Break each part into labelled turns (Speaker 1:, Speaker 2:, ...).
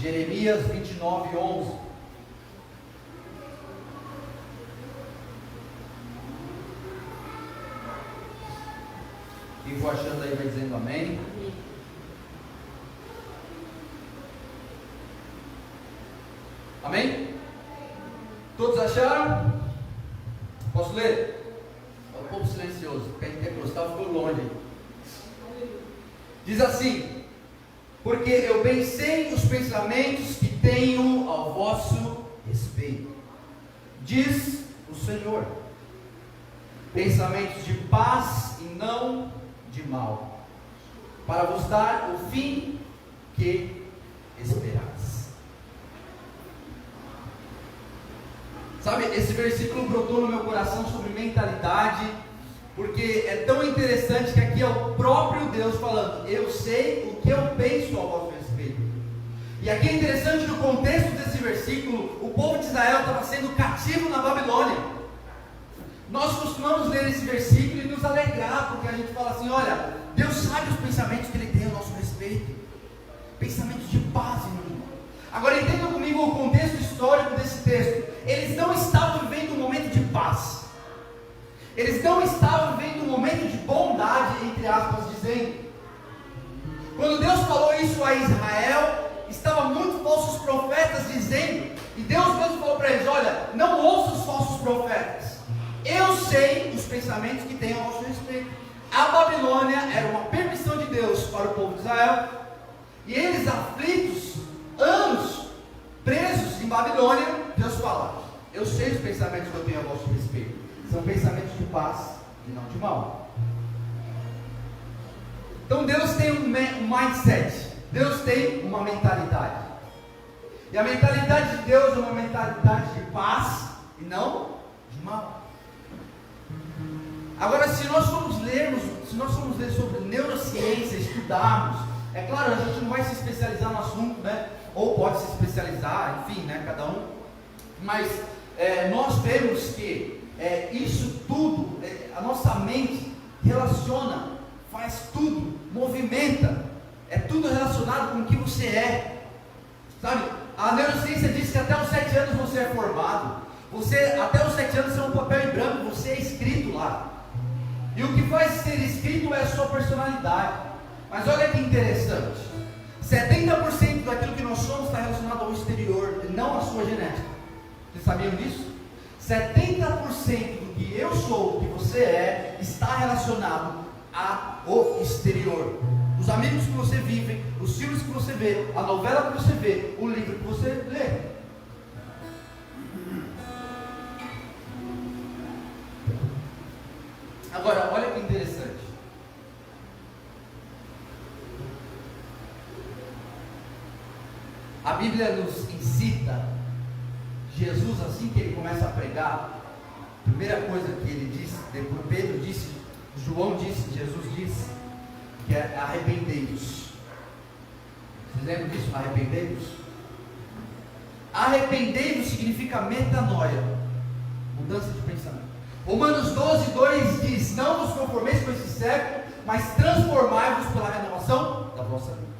Speaker 1: Jeremias 29:11. Quem for achando aí vai dizendo amém. Amém? Todos acharam? Posso ler? É um povo silencioso, pentecostal ficou longe. Diz assim: porque eu pensei os pensamentos que tenho ao vosso respeito, diz o Senhor, pensamentos de paz e não de mal, para vos dar o fim que esperais. Sabe, esse versículo brotou no meu coração sobre mentalidade, porque é tão interessante que aqui é o próprio Deus falando: eu sei o que eu penso ao vosso respeito. E aqui é interessante, no contexto desse versículo, o povo de Israel estava sendo cativo na Babilônia. Nós costumamos ler esse versículo e nos alegrar, porque a gente fala assim: olha, Deus sabe os pensamentos que Ele tem ao nosso respeito, pensamentos de paz e não de mal. Agora entendam comigo o contexto histórico desse texto. Eles não estavam vivendo um momento de paz, eles não estavam vivendo um momento de bondade, entre aspas, dizendo. Quando Deus falou isso a Israel, estavam muitos falsos profetas dizendo, e Deus mesmo falou para eles: olha, não ouça os falsos profetas, eu sei os pensamentos que tenho a vosso respeito. A Babilônia era uma permissão de Deus para o povo de Israel, e eles, aflitos, anos presos em Babilônia, Deus fala: eu sei os pensamentos que eu tenho a vosso respeito, são pensamentos de paz e não de mal. Então Deus tem um mindset, Deus tem uma mentalidade, e a mentalidade de Deus é uma mentalidade de paz e não de mal. Agora, se nós formos ler sobre neurociência, estudarmos, é claro, a gente não vai se especializar no assunto, né? Ou pode se especializar, enfim, né? Cada um. Mas nós vemos que isso tudo, a nossa mente relaciona, faz tudo, movimenta, é tudo relacionado com o que você é, sabe? A neurociência diz que até os 7 anos você é formado, até os 7 anos você é um papel em branco, você é escrito lá, e o que faz ser escrito é a sua personalidade. Mas olha que interessante, 70% daquilo que nós somos está relacionado ao exterior, e não à sua genética. Vocês sabiam disso? 70% do que eu sou, do que você é, está relacionado ao exterior. Os amigos que você vive, os filmes que você vê, a novela que você vê, o livro que você lê. Agora, olha que interessante. A Bíblia nos incita, Jesus, assim que ele começa a pregar, a primeira coisa que ele disse, depois Pedro disse, João disse, Jesus disse, que é arrependei-vos. Vocês lembram disso? Arrependei-vos? Arrependei-vos significa metanoia, mudança de pensamento. Romanos 12:2 diz: não vos conformeis com esse século, mas transformai-vos pela renovação da vossa vida.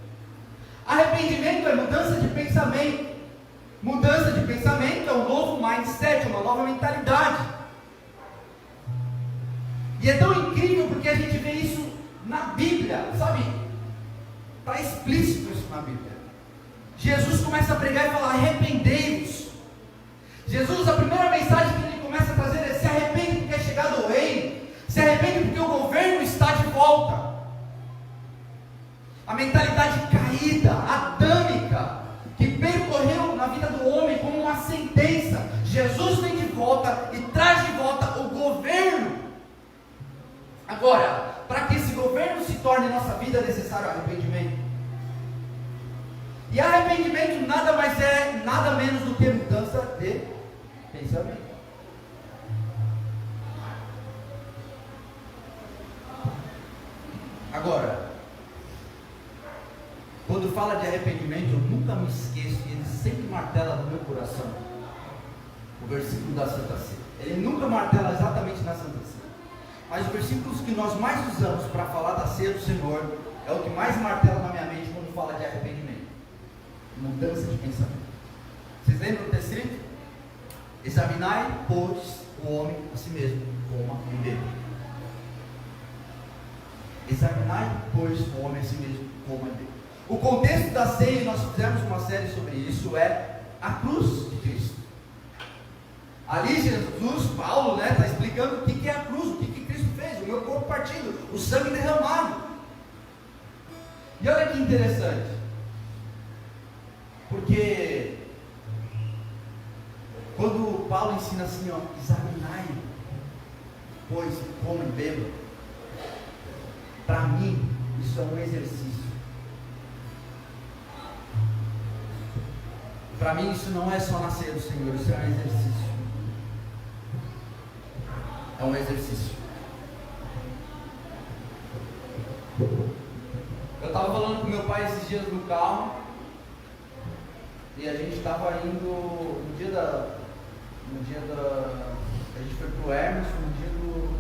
Speaker 1: Arrependimento é mudança de pensamento. Mudança de pensamento é um novo mindset, uma nova mentalidade. E é tão incrível porque a gente vê isso na Bíblia, sabe? Está explícito isso na Bíblia. Jesus começa a pregar e falar: arrependei-vos. Jesus, a primeira mensagem que ele começa a trazer é: se arrepende porque é chegado o reino, se arrepende porque o governo está de volta. A mentalidade caída, adâmica, que percorreu na vida do homem como uma sentença, Jesus vem de volta e traz de volta o governo. Agora, para que esse governo se torne nossa vida, é necessário arrependimento. E arrependimento nada mais é, nada menos do que mudança de pensamento. Agora, quando fala de arrependimento, eu nunca me esqueço, e ele sempre martela no meu coração, o versículo da Santa Ceia. Ele nunca martela exatamente na Santa Ceia, mas os versículos que nós mais usamos para falar da ceia do Senhor é o que mais martela na minha mente quando fala de arrependimento. mudança de pensamento. Vocês lembram do texto? Examinai, pois, o homem a si mesmo, coma e beba. Examinai, pois, o homem a si mesmo, coma e beba. O contexto da ceia, nós fizemos uma série sobre isso, é a cruz de Cristo. Ali Jesus, Paulo, está explicando o que é a cruz, o que Cristo fez, o meu corpo partido, o sangue derramado. E olha que interessante, porque quando Paulo ensina assim, examinai, pois, coma e beba, para mim, isso é um exercício. Para mim, isso não é só na ceia do Senhor, isso é um exercício. É um exercício. Eu estava falando com meu pai esses dias no carro, e a gente estava indo no dia da a gente foi pro Hermes, no dia do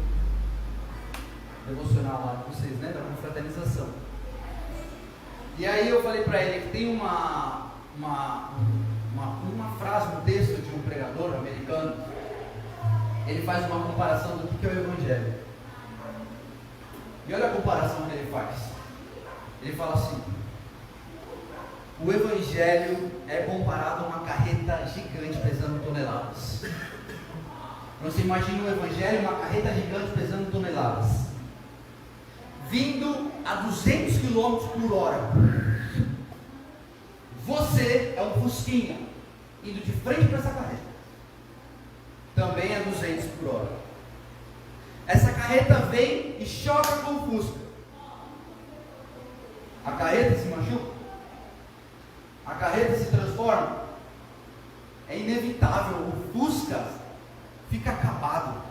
Speaker 1: devocional lá com vocês, né, da confraternização. E aí eu falei para ele que tem uma frase, um texto de um pregador americano. Ele faz uma comparação do que é o Evangelho. E olha a comparação que ele faz. Ele fala assim: o Evangelho é comparado a uma carreta gigante pesando toneladas. Você imagina o Evangelho, uma carreta gigante pesando toneladas, vindo a 200 km por hora. Você é um fusquinha, indo de frente para essa carreta. Também é 200 por hora. Essa carreta vem e choca com o fusca. A carreta se machuca? A carreta se transforma? É inevitável, o fusca fica acabado.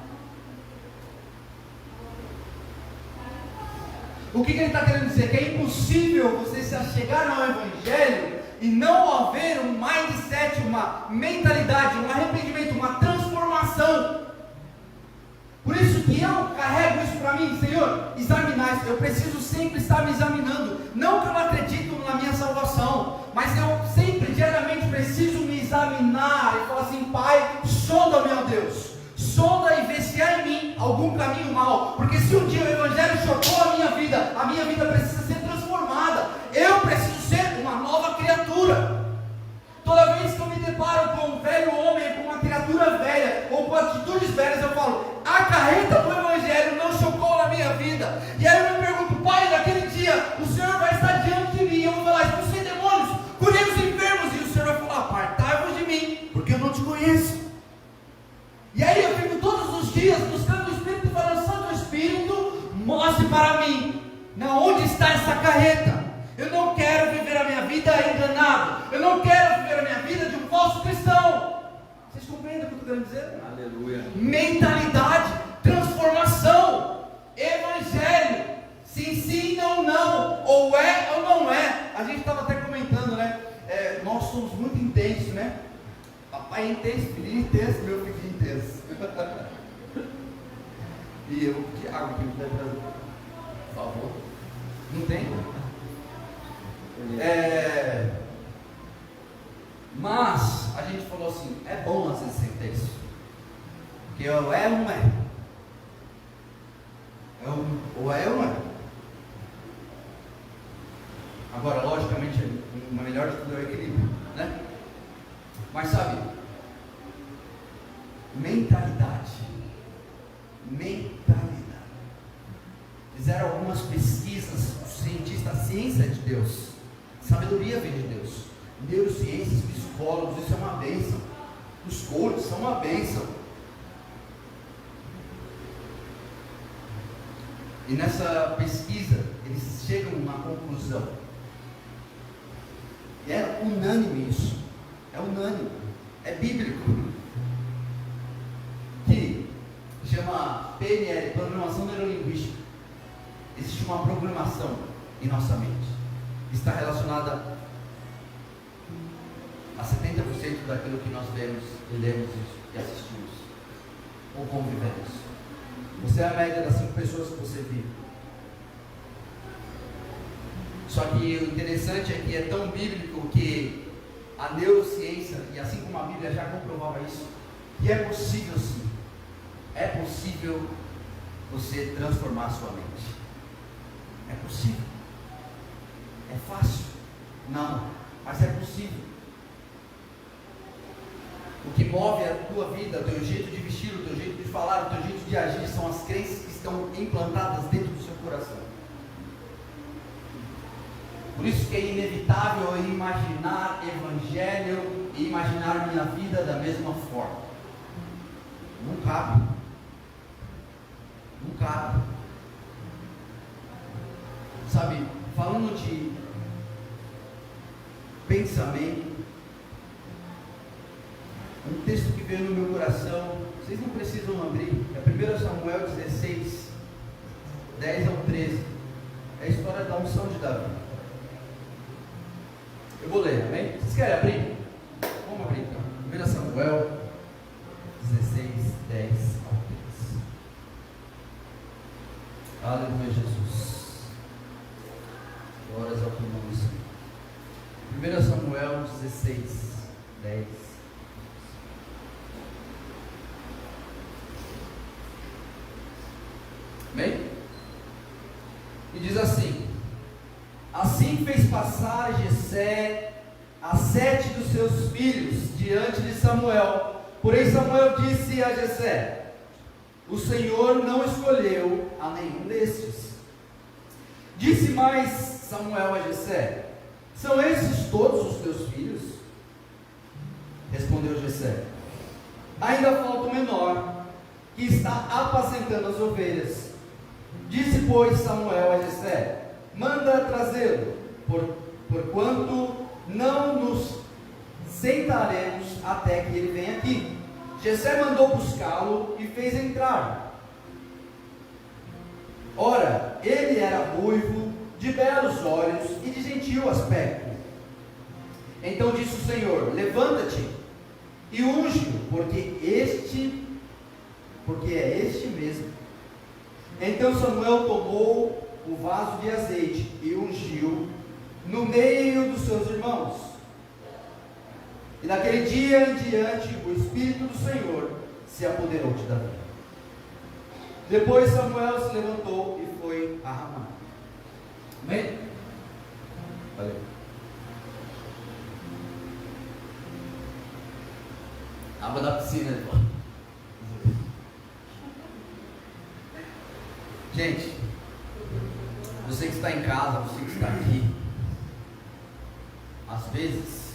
Speaker 1: O que ele está querendo dizer? Que é impossível você se achegar ao Evangelho e não haver um mindset, uma mentalidade, um arrependimento, uma transformação. Por isso que eu carrego isso para mim, Senhor, examinar. Eu preciso sempre estar me examinando. Não que eu não acredito na minha salvação, mas eu sempre, diariamente, preciso me examinar e falar assim: Pai, sonda, meu Deus, sonda e vê se há em mim algum caminho mau. Porque se um dia o Evangelho chocou a minha vida precisa ser transformada. Eu preciso ser uma nova criatura. Toda vez que eu me deparo com um velho homem, com uma criatura velha, ou com atitudes velhas, eu falo: a carreta do Evangelho não chocou na minha vida. E aí eu me pergunto: Pai, naquele dia, o Senhor vai estar diante de mim, e eu vou falar: expulsei demônios, curei os enfermos, e o Senhor vai falar: apartai-vos de mim, porque eu não te conheço. E aí eu fico todos os dias buscando o Espírito, falando: Santo Espírito, mostre para mim, onde está essa carreta. Eu não quero viver a minha vida enganado. Eu não quero viver a minha vida de um falso cristão. Vocês compreendem o que eu estou querendo dizer? Aleluia. Mentalidade, transformação, Evangelho, sim, não, ou é ou não é. A gente estava até comentando, né? Nós somos muito intensos, né? Papai é intenso, filhinho intenso, meu filhinho intenso. E eu, que água que me dá para, por favor? Não tem? Mas a gente falou assim: é bom às vezes ser intenso, porque ou é ou não é, ou é ou não é. Agora, logicamente, o melhor de tudo é o equilíbrio, né? Mas sabe, mentalidade. Fizeram algumas pesquisas, os cientistas, a ciência de Deus, sabedoria vem de Deus, neurociências, psicólogos, isso é uma bênção, os coaches são uma bênção. E nessa pesquisa, eles chegam a uma conclusão, e é unânime isso, é bíblico, que chama PNL, Programação Neurolinguística. Existe uma programação em nossa mente, está relacionada a 70% daquilo que nós vemos, lemos e assistimos, ou convivemos. Você é a média das 5 pessoas que você vive. Só que o interessante é que é tão bíblico que a neurociência, e assim como a Bíblia já comprovava isso, que é possível sim, é possível você transformar a sua mente. É possível. É fácil? Não, mas é possível. O que move a tua vida, o teu jeito de vestir, o teu jeito de falar, o teu jeito de agir, são as crenças que estão implantadas dentro do seu coração. Por isso que é inevitável eu imaginar evangelho e imaginar minha vida da mesma forma. Não cabe. Não cabe. Sabe, falando de pensamento, um texto que veio no meu coração, vocês não precisam abrir, é 1 Samuel 16, 10 ao 13, é a história da unção de Davi. Eu vou ler, amém? Vocês querem abrir? Vamos abrir então. 1 Samuel 16, 10 ao 13. Aleluia, Jesus. Glórias ao teu nome, Senhor. 1 Samuel 16, 10. Amém? E diz assim: assim fez passar Jessé a 7 dos seus filhos diante de Samuel. Porém Samuel disse a Jessé: o Senhor não escolheu a nenhum destes. Disse mais Samuel a Jessé: são esses todos os teus filhos? Respondeu Jessé: ainda falta o menor, que está apacentando as ovelhas. Disse, pois, Samuel a Jessé: manda trazê-lo, porquanto não nos sentaremos até que ele venha aqui. Jessé mandou buscá-lo e fez entrar. Ora, ele era ruivo, de belos olhos e de gentil aspecto. Então disse o Senhor: levanta-te e unge-o, porque é este mesmo. Então Samuel tomou o vaso de azeite e ungiu no meio dos seus irmãos. E naquele dia em diante o Espírito do Senhor se apoderou de Davi. Depois Samuel se levantou e foi a Ramá. Amém? Valeu. Água da piscina. Gente, você que está em casa, você que está aqui, às vezes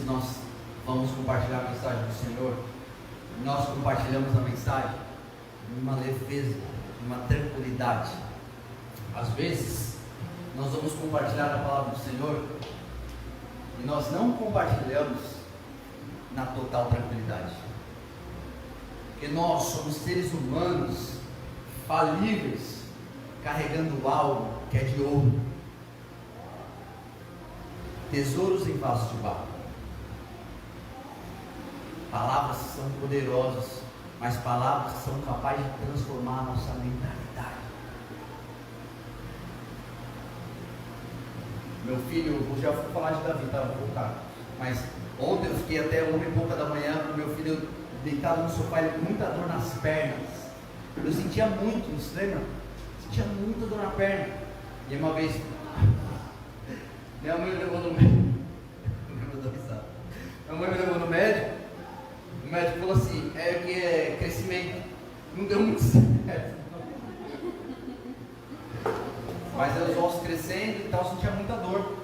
Speaker 1: nós vamos compartilhar a mensagem do Senhor, e nós compartilhamos a mensagem numa leveza, numa tranquilidade. Às vezes nós vamos compartilhar a palavra do Senhor e nós não compartilhamos na total tranquilidade, porque nós somos seres humanos falíveis, carregando algo que é de ouro, tesouros em vasos de barro. Palavras são poderosas, mas palavras são capazes de transformar a nossa mentalidade. Meu filho, eu já fui falar de Davi, tá? Vou voltar. Mas ontem eu fiquei até 1h30 da manhã com meu filho deitado no sofá, ele com muita dor nas pernas. Eu sentia muito, não se lembra? Sentia muita dor na perna. E uma vez, minha mãe me levou no médico. Minha mãe me levou no médico. O médico falou assim: é que é crescimento. Não deu muito certo. Mas os ossos crescendo e tal, sentia muita dor.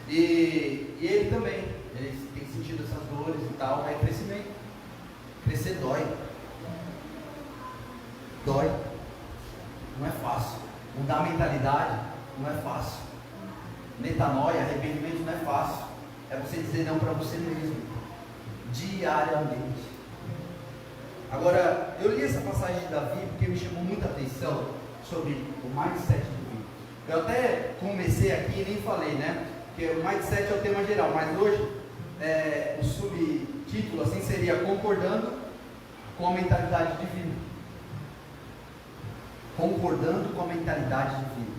Speaker 1: E ele também, ele tem sentido essas dores e tal, é crescimento. Crescer dói. Dói. Não é fácil. Mudar a mentalidade não é fácil. Metanoia, arrependimento não é fácil. É você dizer não para você mesmo, diariamente. Agora, eu li essa passagem de Davi porque me chamou muita atenção sobre o mindset do vídeo. Eu até comecei aqui e nem falei, né? Porque o mindset é o tema geral, mas hoje o subtítulo assim seria concordando com a mentalidade divina. Concordando com a mentalidade divina.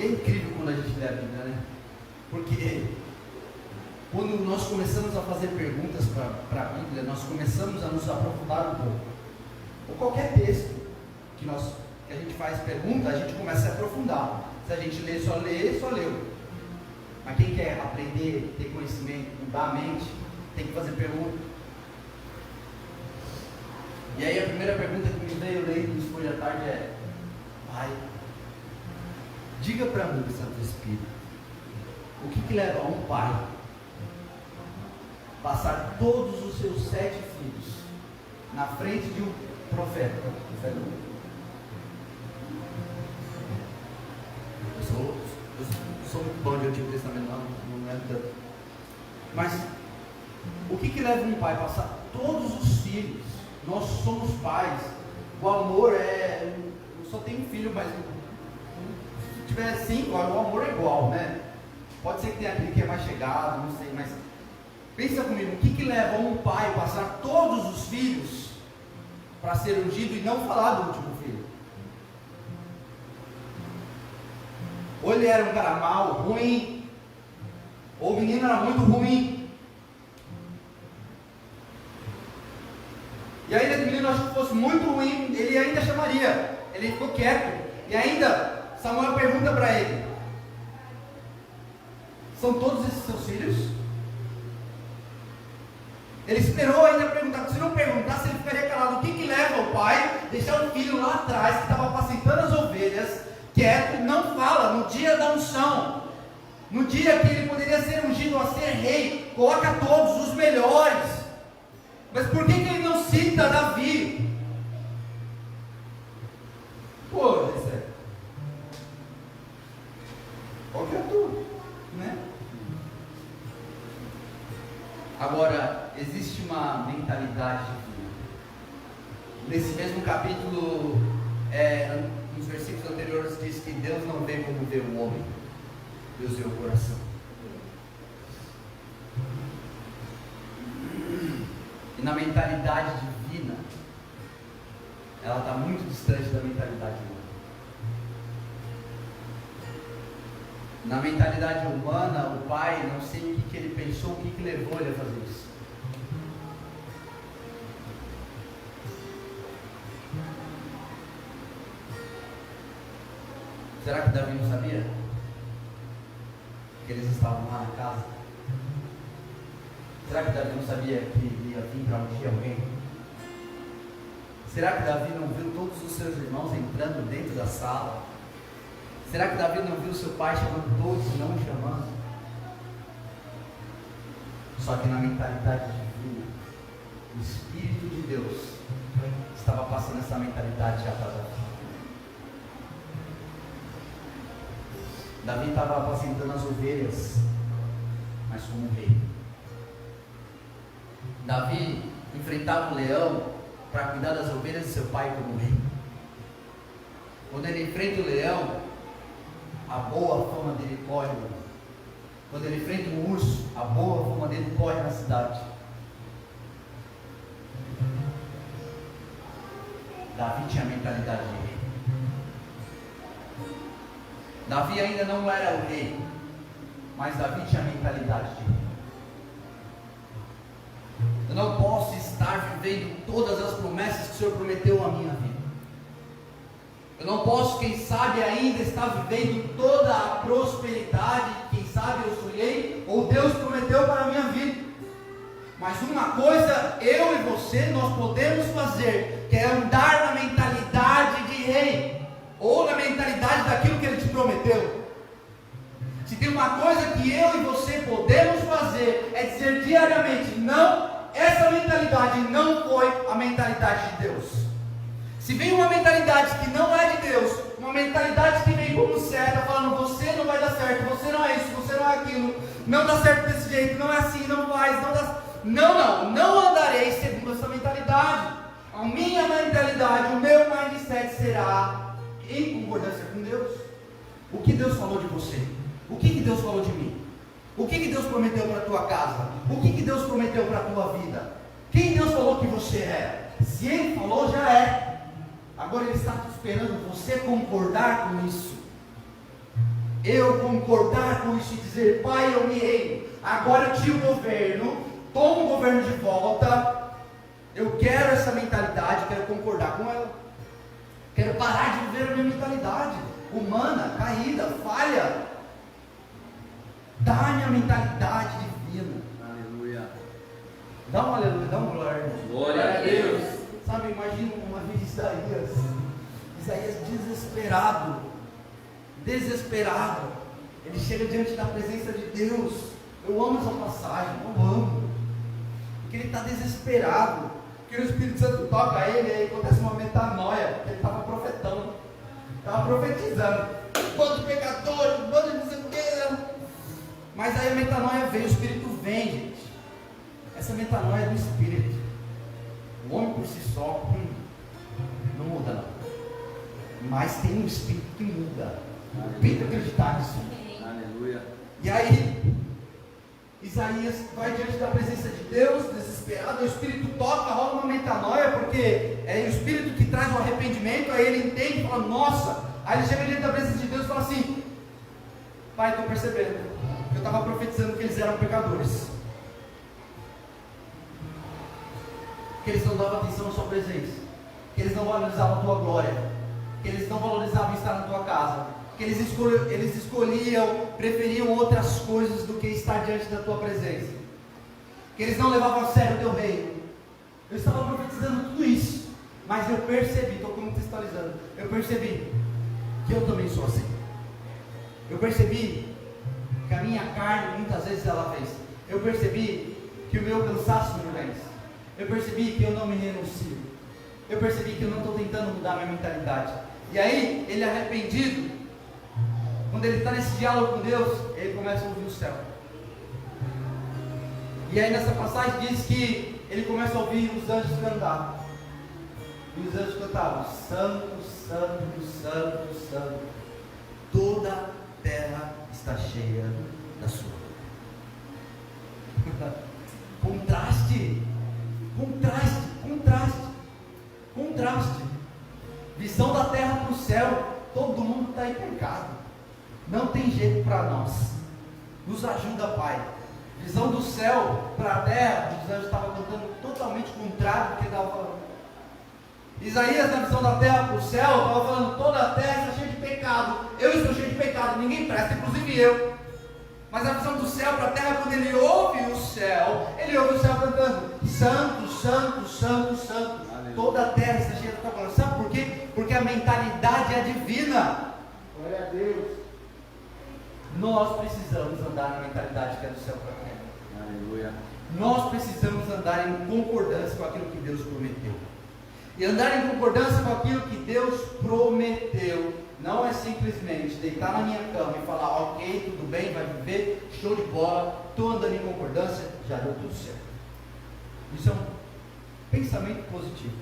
Speaker 1: E é incrível quando a gente lê a Bíblia, né? Porque quando nós começamos a fazer perguntas para a Bíblia, nós começamos a nos aprofundar um pouco. Ou qualquer texto que a gente faz pergunta, a gente começa a se aprofundar. Se a gente lê, só leu. Mas quem quer aprender, ter conhecimento, mudar a mente, tem que fazer pergunta. E aí a primeira pergunta que me veio lendo isso hoje à tarde é: Pai, diga para mim, Santo Espírito, o que leva um pai a passar todos os seus 7 filhos na frente de um profeta? Eu sou muito bom de Antigo Testamento, não é tanto. Mas o que leva um pai a passar todos os filhos? Nós somos pais. O amor é. Eu só tenho um filho, mas se tiver 5, o amor é igual, né? Pode ser que tenha aquele que é mais chegado, não sei, mas pensa comigo, o que leva um pai a passar todos os filhos para ser ungido e não falar do último filho? Ou ele era um cara mau, ruim, ou o menino era muito ruim. E ainda que o menino acho que fosse muito ruim, ele ainda chamaria. Ele ficou quieto. E ainda Samuel pergunta para ele: são todos esses seus filhos? Ele esperou ainda perguntar. Se não perguntasse, ele ficaria calado. O que leva o pai a deixar o filho lá atrás, que estava apacentando as ovelhas, quieto, não fala? No dia da unção, no dia que ele poderia ser ungido a ser rei, coloca todos os melhores. Mas por que ele não cita Davi? Pô, isso é qualquer tudo, né? Agora, existe uma mentalidade divina. Nesse mesmo capítulo, nos versículos anteriores, diz que Deus não vê como vê o homem, Deus vê o coração. E na mentalidade divina, ela está muito distante da mentalidade humana. Na mentalidade humana, o pai, não sei o que ele pensou, o que levou ele a fazer isso. Será que Davi não sabia que eles estavam lá na casa? Será que Davi não sabia que ia vir para ungir alguém? Será que Davi não viu todos os seus irmãos entrando dentro da sala? Será que Davi não viu seu pai chamando todos e não o chamando? Só que na mentalidade divina, o Espírito de Deus estava passando essa mentalidade já para Davi. Davi estava apacentando as ovelhas, mas como um rei. Davi enfrentava o leão para cuidar das ovelhas de seu pai como rei. Quando ele enfrenta o leão, a boa fama dele corre. Quando ele enfrenta um urso, a boa fama dele corre na cidade. Davi tinha a mentalidade de rei. Davi ainda não era o rei, mas Davi tinha a mentalidade de rei. Eu não posso estar vivendo todas as promessas que o Senhor prometeu à minha vida. Eu não posso, quem sabe, ainda estar vivendo toda a prosperidade que, quem sabe, eu sonhei ou Deus prometeu para a minha vida. Mas uma coisa, eu e você, nós podemos fazer, que é andar na mentalidade de rei, ou na mentalidade daquilo que Ele te prometeu. Se tem uma coisa que eu e você podemos fazer, é dizer diariamente: não, essa mentalidade não foi a mentalidade de Deus. Se vem uma mentalidade que não é de Deus, uma mentalidade que vem como certa, falando: você não vai dar certo, você não é isso, você não é aquilo, não dá certo desse jeito, não é assim, não faz, não dá. Não andarei segundo essa mentalidade. A minha mentalidade, o meu mindset será em concordância com Deus. O que Deus falou de você? O que Deus falou de mim? O que Deus prometeu para a tua casa? O que Deus prometeu para a tua vida? Quem Deus falou que você é? Se Ele falou, já é. Agora Ele está esperando você concordar com isso. eu concordar com isso e dizer, Pai, eu me rendo, agora eu tiro o governo, tomo o governo de volta, eu quero essa mentalidade, quero concordar com ela, quero parar de viver a minha mentalidade humana, caída, falha. Dá-me a mentalidade divina.
Speaker 2: Aleluia.
Speaker 1: Dá um aleluia, dá um glória.
Speaker 2: Glória a Deus.
Speaker 1: Sabe, imagina uma vez Isaías desesperado, ele chega diante da presença de Deus. Eu amo essa passagem, eu amo, porque ele está desesperado, porque o Espírito Santo toca ele, e aí acontece uma metanoia, porque ele estava profetando, estava profetizando, bando de pecadores, bando de não sei o que, mas aí a metanoia veio, o Espírito vem, gente. Essa metanoia é do Espírito. O homem por si só não muda não, mas tem um Espírito que muda. Tem que acreditar nisso.
Speaker 2: Aleluia.
Speaker 1: E aí Isaías vai diante da presença de Deus, desesperado, o Espírito toca, rola uma metanoia, porque é o Espírito que traz o arrependimento, aí ele entende e fala, nossa, aí ele chega diante da presença de Deus e fala assim, Pai, estou percebendo, eu estava profetizando que eles eram pecadores, que eles não davam atenção à sua presença, que eles não valorizavam a tua glória, que eles não valorizavam estar na tua casa, que eles escolhiam, preferiam outras coisas do que estar diante da tua presença, que eles não levavam a sério o teu reino. Eu estava profetizando tudo isso, mas eu percebi, estou contextualizando, eu percebi que eu também sou assim. Eu percebi que a minha carne muitas vezes ela vence. Eu percebi que o meu cansaço me vence. Eu percebi que eu não me renuncio. Eu percebi que eu não estou tentando mudar minha mentalidade. E aí, ele arrependido, quando ele está nesse diálogo com Deus, ele começa a ouvir o céu. E aí nessa passagem diz que ele começa a ouvir os anjos cantar. E os anjos cantavam, Santo, Santo, Santo, Santo, toda a terra está cheia da sua glória. Contraste, contraste, contraste, contraste. Visão da terra para o céu, todo mundo está em pecado, não tem jeito para nós, nos ajuda, Pai. Visão do céu para a terra, os anjos estavam cantando totalmente contrário do que estava falando. Isaías, na visão da terra para o céu, estava falando, toda a terra está cheia de pecado, eu estou cheio de pecado, ninguém presta, inclusive eu. Mas a visão do céu para a terra, quando ele ouve o céu cantando, Santo, Santo, Santo, Santo, aleluia. Toda a terra está cheia de pecado. Sabe por quê? Porque a mentalidade é divina. Glória a Deus. Nós precisamos andar na mentalidade que é do céu para a terra.
Speaker 2: Aleluia.
Speaker 1: Nós precisamos andar em concordância com aquilo que Deus prometeu. E andar em concordância com aquilo que Deus prometeu não é simplesmente deitar na minha cama e falar, ok, tudo bem, vai viver, show de bola, estou andando em concordância, já deu tudo certo. Isso é um pensamento positivo.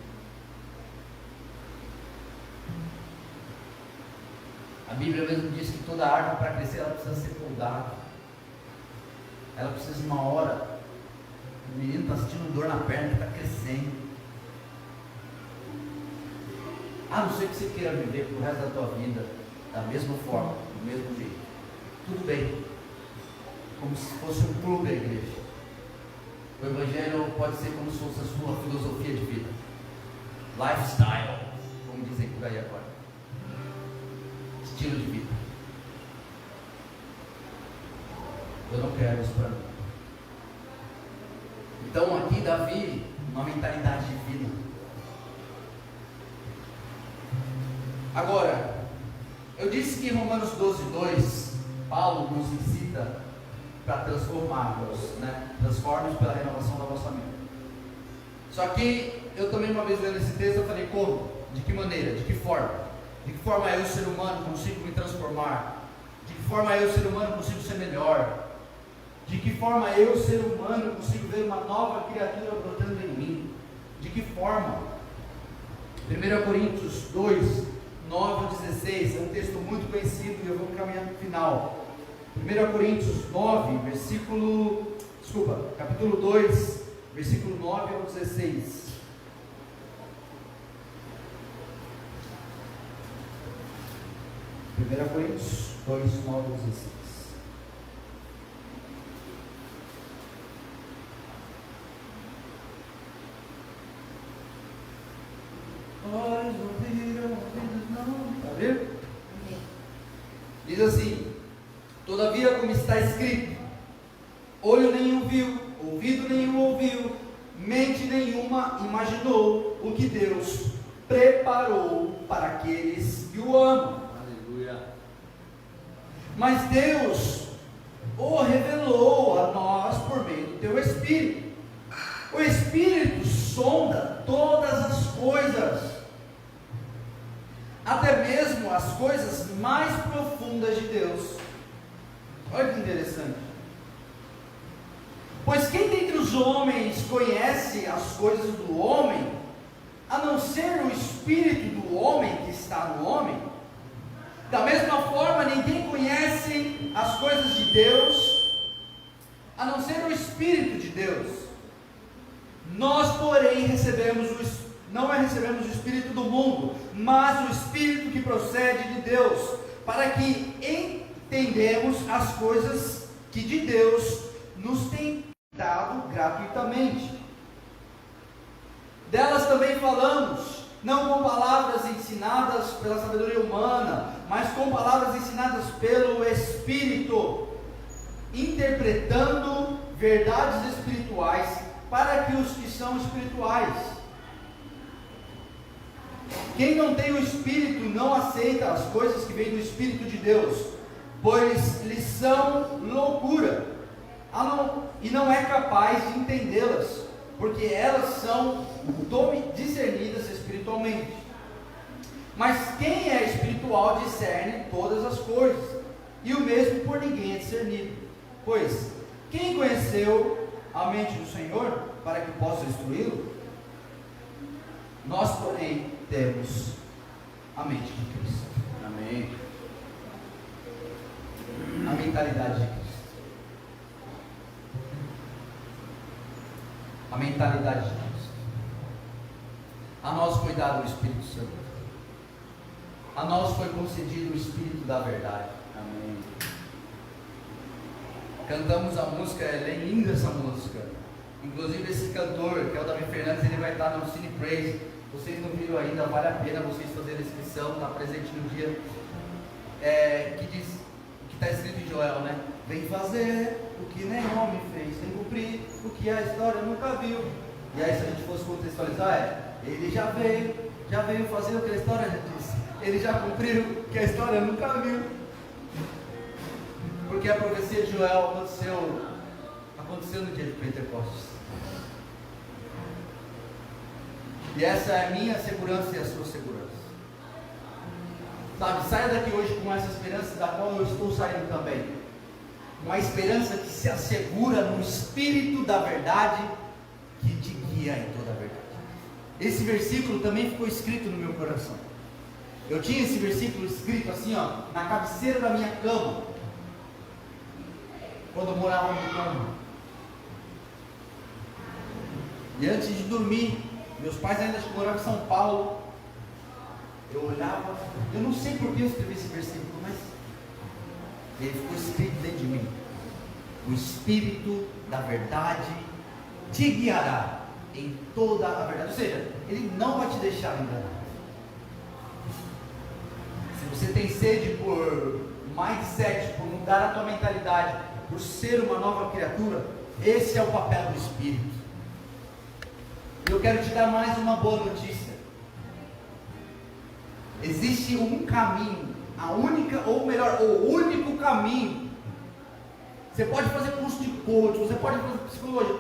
Speaker 1: A Bíblia mesmo diz que toda árvore para crescer ela precisa ser podada. Ela precisa de uma hora. O menino está sentindo dor na perna, está crescendo. A não ser que você queira viver pro resto da tua vida da mesma forma, do mesmo jeito. Tudo bem. Como se fosse um clube a igreja. O Evangelho pode ser como se fosse a sua filosofia de vida. Lifestyle, como dizem por aí agora. Estilo de vida. Eu não quero isso para mim. Então aqui Davi, uma mentalidade divina. Agora, eu disse que em Romanos 12:2, Paulo nos incita para transformarmos, transforme-nos pela renovação da vossa mente. Só que eu também uma vez lendo esse texto, eu falei, como? De que maneira? De que forma? De que forma eu, ser humano, consigo me transformar? De que forma eu, ser humano, consigo ser melhor? De que forma eu, ser humano, consigo ver uma nova criatura brotando em mim? De que forma? 1 Coríntios 2, 9 ao 16, é um texto muito conhecido e eu vou caminhar para o final. 1 Coríntios 9, capítulo 2, versículo 9 ao 16. 1 Coríntios 2, 9 a 16. Olhos ouviram, ouvidos não. Está vendo? Diz assim: todavia, como está escrito, olho nenhum viu, ouvido nenhum ouviu, mente nenhuma imaginou o que Deus preparou para aqueles que o amam.
Speaker 2: Aleluia.
Speaker 1: Mas Deus o revelou a nós por meio do teu Espírito. O Espírito sonda todas as coisas, até mesmo as coisas mais profundas de Deus. Olha que interessante. Pois quem dentre os homens conhece as coisas do homem, a não ser o Espírito do homem que está no homem? Da mesma forma, ninguém conhece as coisas de Deus, a não ser o Espírito de Deus. Nós, porém, não recebemos o Espírito do mundo, mas o Espírito que procede de Deus, para que entendemos as coisas que de Deus nos tem dado gratuitamente. Delas também falamos, não com palavras ensinadas pela sabedoria humana, mas com palavras ensinadas pelo Espírito, interpretando verdades espirituais para que os que são espirituais. Quem não tem o Espírito não aceita as coisas que vêm do Espírito de Deus, pois lhes são loucura, e não é capaz de entendê-las, porque elas são discernidas espiritualmente. Mas quem é espiritual discerne todas as coisas, e o mesmo por ninguém é discernido. Pois quem conheceu a mente do Senhor para que possa instruí-lo? Nós, porém, temos a mente de Cristo.
Speaker 2: Amém.
Speaker 1: A mentalidade de Cristo. A mentalidade de Cristo. A nós foi dado o Espírito Santo. A nós foi concedido o Espírito da verdade.
Speaker 2: Amém.
Speaker 1: Cantamos a música, é linda essa música. Inclusive esse cantor, que é o Davi Fernandes, ele vai estar no Cine Praise. Vocês não viram ainda, vale a pena vocês fazerem a inscrição, está presente no dia. Que diz, que está escrito em Joel, né? Vem fazer o que nem homem fez, sem cumprir o que a história nunca viu. E aí, se a gente fosse contextualizar, ele já veio fazer o que a história já disse. Ele já cumpriu o que a história nunca viu. Porque a profecia de Joel aconteceu no dia de Pentecostes. E essa é a minha segurança e a sua segurança. Sabe, saia daqui hoje com essa esperança da qual eu estou saindo também. Uma esperança que se assegura no Espírito da verdade, que te guia em toda a verdade. Esse versículo também ficou escrito no meu coração. Eu tinha esse versículo escrito assim, ó, na cabeceira da minha cama, quando eu morava no campo. E antes de dormir, meus pais ainda moravam em São Paulo. Eu olhava, eu não sei por que eu escrevi esse versículo, mas ele ficou escrito dentro de mim. O Espírito da verdade te guiará em toda a verdade. Ou seja, ele não vai te deixar enganar. Se você tem sede por mindset, por mudar a tua mentalidade, por ser uma nova criatura, esse é o papel do Espírito. Eu quero te dar mais uma boa notícia. Existe um caminho, o único caminho. Você pode fazer curso de coach, você pode fazer psicologia,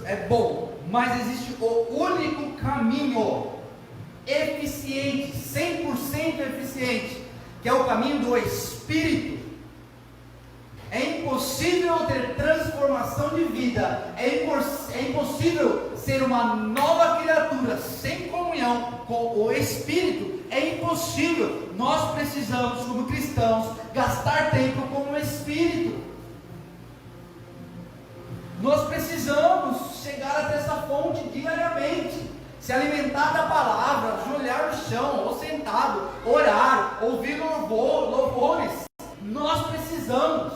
Speaker 1: é bom, mas existe o único caminho eficiente, 100% eficiente, que é o caminho do Espírito. É impossível ter transformação de vida, é impossível ser uma nova criatura sem comunhão com o Espírito. É impossível. Nós precisamos, como cristãos, gastar tempo com o Espírito. Nós precisamos chegar até essa fonte diariamente. se alimentar da palavra, ajoelhar no chão, ou sentado, orar, ouvir louvores. Nós precisamos,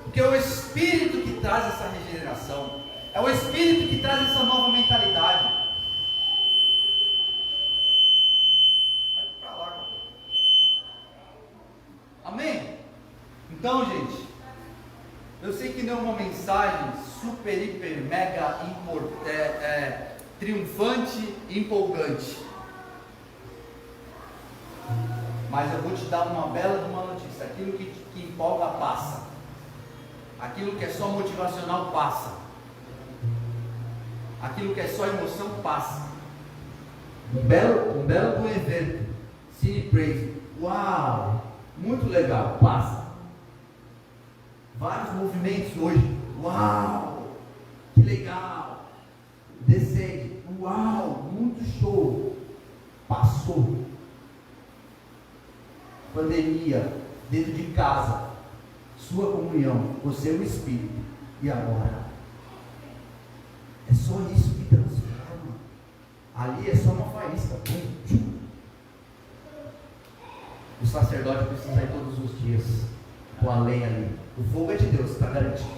Speaker 1: porque é o Espírito que traz essa regeneração, é o Espírito que traz essa nova mentalidade. Vai pra lá, cara. Amém? Então, gente, eu sei que não é uma mensagem super, hiper, mega triunfante e empolgante, mas eu vou te dar uma bela de uma notícia: aquilo que empolga passa, aquilo que é só motivacional passa, aquilo que é só emoção passa. Um belo do evento, Cine Praise, uau, muito legal, passa. Vários movimentos hoje, uau, que legal. Descende, uau, muito show, passou. Pandemia, dentro de casa, sua comunhão, você é o Espírito, e agora? É só isso que transforma. Ali é só uma faísca. O sacerdote precisa ir todos os dias com a lenha ali. O fogo é de Deus, está garantido.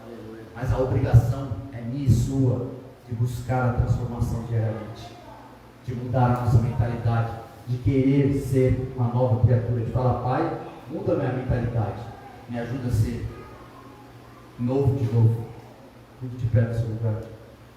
Speaker 1: Aleluia. Mas a obrigação é minha e sua de buscar a transformação diariamente, de mudar a nossa mentalidade, de querer ser uma nova criatura, de falar: Pai, muda a minha mentalidade, me ajuda a ser novo de novo. Fique de pé no seu lugar.